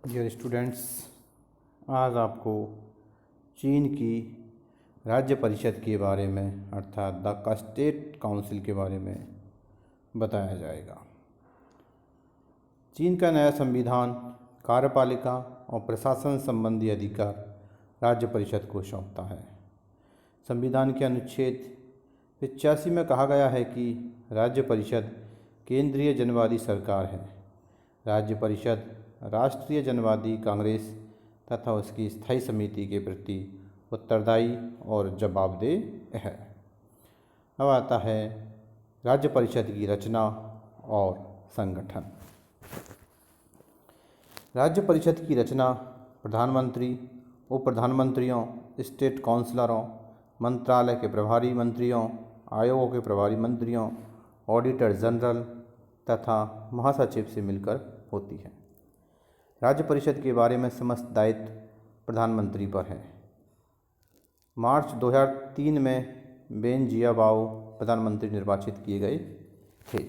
Dear students, आज आपको चीन की राज्य परिषद के बारे में अर्थात द स्टेट काउंसिल के बारे में बताया जाएगा। चीन का नया संविधान कार्यपालिका और प्रशासन संबंधी अधिकार राज्य परिषद को सौंपता है। संविधान के अनुच्छेद 85 में कहा गया है कि राज्य परिषद केंद्रीय जनवादी सरकार है। राज्य परिषद राष्ट्रीय जनवादी कांग्रेस तथा उसकी स्थायी समिति के प्रति उत्तरदायी और जवाबदेह है। अब आता है राज्य परिषद की रचना और संगठन। राज्य परिषद की रचना प्रधानमंत्री, उप प्रधानमंत्रियों, स्टेट काउंसलरों, मंत्रालय के प्रभारी मंत्रियों, आयोगों के प्रभारी मंत्रियों, ऑडिटर जनरल तथा महासचिव से मिलकर होती है। राज्य परिषद के बारे में समस्त दायित्व प्रधानमंत्री पर है। मार्च 2003 में बेन जियाबाओ प्रधानमंत्री निर्वाचित किए गए थे।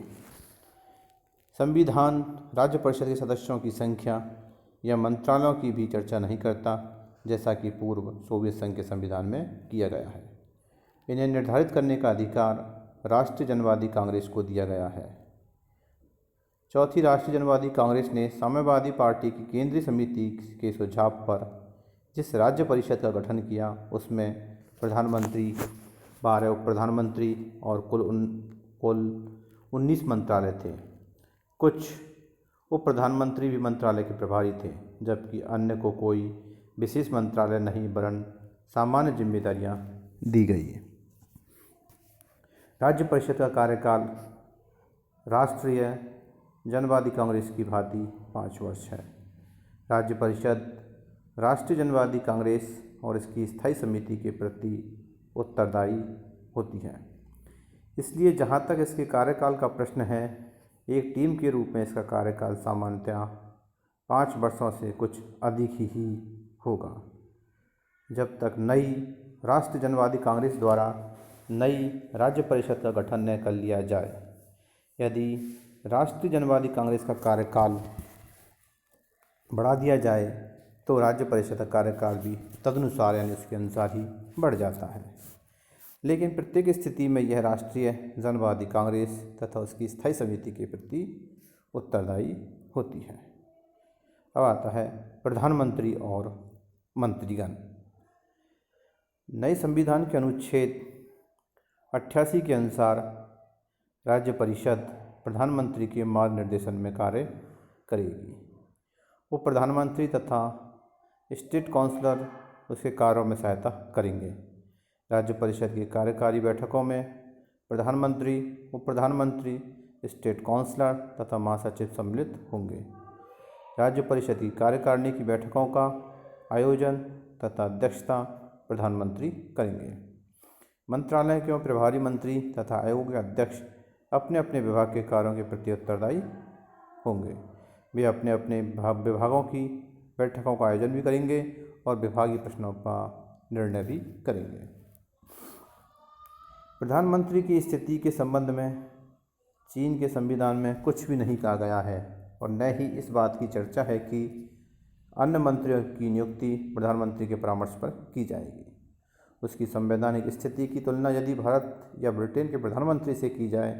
संविधान राज्य परिषद के सदस्यों की संख्या या मंत्रालयों की भी चर्चा नहीं करता, जैसा कि पूर्व सोवियत संघ के संविधान में किया गया है। इन्हें निर्धारित करने का अधिकार राष्ट्रीय जनवादी कांग्रेस को दिया गया है। चौथी राष्ट्रीय जनवादी कांग्रेस ने साम्यवादी पार्टी की केंद्रीय समिति के सुझाव पर जिस राज्य परिषद का गठन किया, उसमें प्रधानमंत्री, 12 उप प्रधानमंत्री और कुल 19 मंत्रालय थे। कुछ उप प्रधानमंत्री भी मंत्रालय के प्रभारी थे, जबकि अन्य को कोई विशेष मंत्रालय नहीं वरन सामान्य जिम्मेदारियां दी गई। राज्य परिषद का कार्यकाल राष्ट्रीय जनवादी कांग्रेस की भांति 5 वर्ष है। राज्य परिषद राष्ट्रीय जनवादी कांग्रेस और इसकी स्थायी समिति के प्रति उत्तरदायी होती है। इसलिए जहाँ तक इसके कार्यकाल का प्रश्न है, एक टीम के रूप में इसका कार्यकाल सामान्यतः 5 वर्षों से कुछ अधिक ही होगा, जब तक नई राष्ट्रीय जनवादी कांग्रेस द्वारा नई राज्य परिषद का गठन न कर लिया जाए। यदि राष्ट्रीय जनवादी कांग्रेस का कार्यकाल बढ़ा दिया जाए तो राज्य परिषद का कार्यकाल भी तदनुसार यानी उसके अनुसार ही बढ़ जाता है। लेकिन प्रत्येक स्थिति में यह राष्ट्रीय जनवादी कांग्रेस तथा उसकी स्थायी समिति के प्रति उत्तरदायी होती है। अब आता है प्रधानमंत्री और मंत्रीगण। नए संविधान के अनुच्छेद 88 के अनुसार राज्य परिषद प्रधानमंत्री के मार्गनिर्देशन में कार्य करेगी। उप प्रधानमंत्री तथा स्टेट काउंसलर उसके कार्यों में सहायता करेंगे। राज्य परिषद की कार्यकारी बैठकों में प्रधानमंत्री, उप प्रधानमंत्री, स्टेट काउंसलर तथा महासचिव सम्मिलित होंगे। राज्य परिषद की कार्यकारिणी की बैठकों का आयोजन तथा अध्यक्षता प्रधानमंत्री करेंगे। मंत्रालय के प्रभारी मंत्री तथा आयोग के अध्यक्ष अपने अपने विभाग के कार्यों के प्रति उत्तरदायी होंगे। वे अपने अपने विभागों की बैठकों का आयोजन भी करेंगे और विभागीय प्रश्नों का निर्णय भी करेंगे। प्रधानमंत्री की स्थिति के संबंध में चीन के संविधान में कुछ भी नहीं कहा गया है और न ही इस बात की चर्चा है कि अन्य मंत्रियों की नियुक्ति प्रधानमंत्री के परामर्श पर की जाएगी। उसकी संवैधानिक स्थिति की तुलना यदि भारत या ब्रिटेन के प्रधानमंत्री से की जाए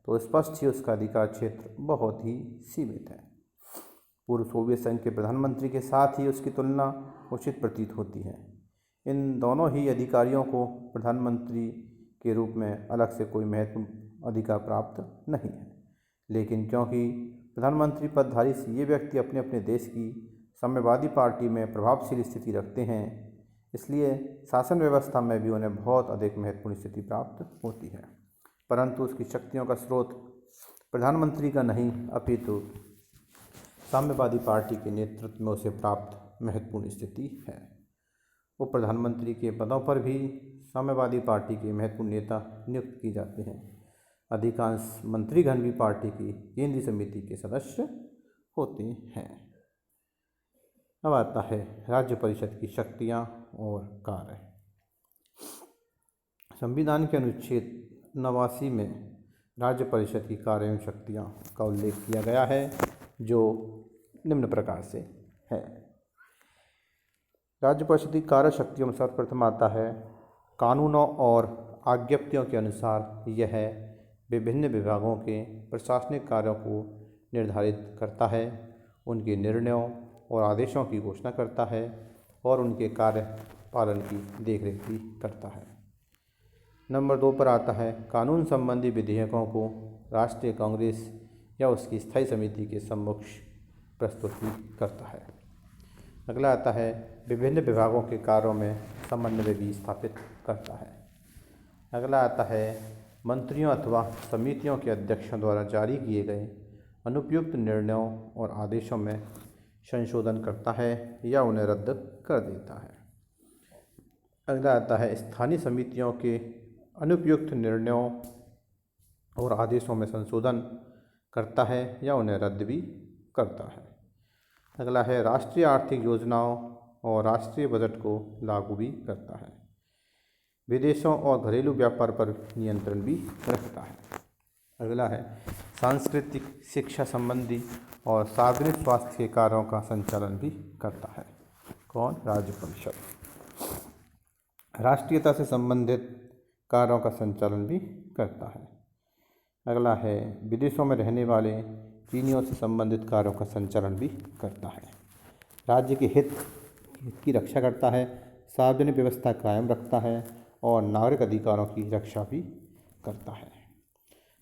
तो स्पष्ट ही उसका अधिकार क्षेत्र बहुत ही सीमित है। पूर्व सोवियत संघ के प्रधानमंत्री के साथ ही उसकी तुलना उचित प्रतीत होती है। इन दोनों ही अधिकारियों को प्रधानमंत्री के रूप में अलग से कोई महत्वपूर्ण अधिकार प्राप्त नहीं है, लेकिन क्योंकि प्रधानमंत्री पदधारी ये व्यक्ति अपने अपने देश की साम्यवादी पार्टी में प्रभावशील स्थिति रखते हैं, इसलिए शासन व्यवस्था में भी उन्हें बहुत अधिक महत्वपूर्ण स्थिति प्राप्त होती है। परंतु उसकी शक्तियों का स्रोत प्रधानमंत्री का नहीं अपितु साम्यवादी पार्टी के नेतृत्व में उसे प्राप्त महत्वपूर्ण स्थिति है। उप प्रधानमंत्री के पदों पर भी साम्यवादी पार्टी के महत्वपूर्ण नेता नियुक्त किए जाते हैं। अधिकांश मंत्रीगण भी पार्टी की केंद्रीय समिति के सदस्य होते हैं। अब आता है राज्य परिषद की शक्तियां और कार्य। संविधान के अनुच्छेद 89 में राज्य परिषद की कार्य एवं शक्तियाँ का उल्लेख किया गया है, जो निम्न प्रकार से है। राज्य परिषद की कार्य शक्तियों में सर्वप्रथम आता है कानूनों और आज्ञप्तियों के अनुसार यह विभिन्न विभागों के प्रशासनिक कार्यों को निर्धारित करता है, उनके निर्णयों और आदेशों की घोषणा करता है और उनके कार्य पालन की देखरेख भी करता है। नंबर 2 पर आता है कानून संबंधी विधेयकों को राष्ट्रीय कांग्रेस या उसकी स्थायी समिति के समक्ष प्रस्तुत भी करता है। अगला आता है विभिन्न विभागों के कार्यों में समन्वय भी स्थापित करता है। अगला आता है मंत्रियों अथवा समितियों के अध्यक्षों द्वारा जारी किए गए अनुपयुक्त निर्णयों और आदेशों में संशोधन करता है या उन्हें रद्द कर देता है। अगला आता है स्थानीय समितियों के अनुपयुक्त निर्णयों और आदेशों में संशोधन करता है या उन्हें रद्द भी करता है। अगला है राष्ट्रीय आर्थिक योजनाओं और राष्ट्रीय बजट को लागू भी करता है। विदेशों और घरेलू व्यापार पर नियंत्रण भी रखता है। अगला है सांस्कृतिक, शिक्षा संबंधी और सार्वजनिक स्वास्थ्य के कार्यों का संचालन भी करता है। कौन? राज्य परिषद। राष्ट्रीयता से संबंधित कार्यों का संचालन भी करता है। अगला है विदेशों में रहने वाले चीनियों से संबंधित कार्यों का संचालन भी करता है। राज्य के हित की रक्षा करता है, सार्वजनिक व्यवस्था कायम रखता है और नागरिक अधिकारों की रक्षा भी करता है।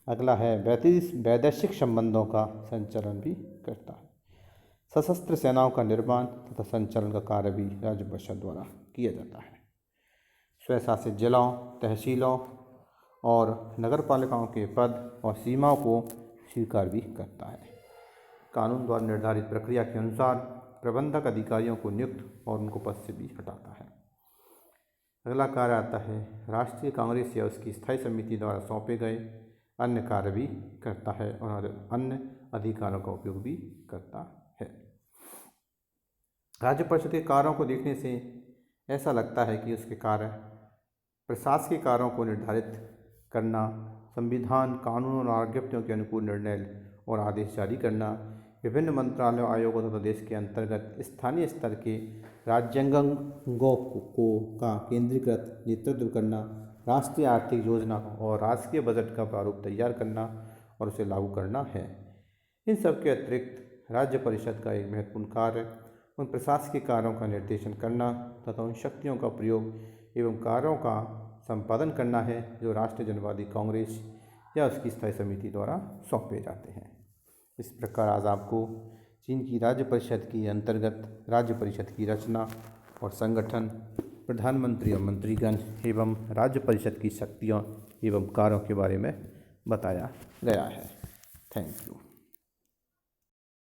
अगला है वैदेशिक संबंधों का संचालन भी करता है। सशस्त्र सेनाओं का निर्माण तथा संचालन का कार्य भी राज्य परिषद द्वारा किया जाता है। स्वशासित जिलों, तहसीलों और नगरपालिकाओं के पद और सीमाओं को स्वीकार भी करता है। कानून द्वारा निर्धारित प्रक्रिया के अनुसार प्रबंधक अधिकारियों को नियुक्त और उनको पद से भी हटाता है। अगला कार्य आता है राष्ट्रीय कांग्रेस या उसकी स्थायी समिति द्वारा सौंपे गए अन्य कार्य भी करता है और अन्य अधिकारों का उपयोग भी करता है। राज्य परिषद के कार्यों को देखने से ऐसा लगता है कि उसके कार्य प्रशासकीय कार्यों को निर्धारित करना, संविधान, कानून और आज्ञप्तियों के अनुकूल निर्णय और आदेश जारी करना, विभिन्न मंत्रालयों, आयोगों तथा देश के अंतर्गत स्थानीय स्तर के राज्यांगों को का केंद्रीकृत नेतृत्व करना, राष्ट्रीय आर्थिक योजना और राष्ट्रीय बजट का प्रारूप तैयार करना और उसे लागू करना है। इन सब के अतिरिक्त राज्य परिषद का एक महत्वपूर्ण कार्य उन प्रशासकीय कार्यों का निर्देशन करना तथा उन शक्तियों का प्रयोग एवं कार्यों का संपादन करना है जो राष्ट्रीय जनवादी कांग्रेस या उसकी स्थायी समिति द्वारा सौंपे जाते हैं। इस प्रकार आज आपको चीन की राज्य परिषद के अंतर्गत राज्य परिषद की रचना और संगठन, प्रधानमंत्री और मंत्रीगण एवं राज्य परिषद की शक्तियों एवं कार्यों के बारे में बताया गया है। Thank you.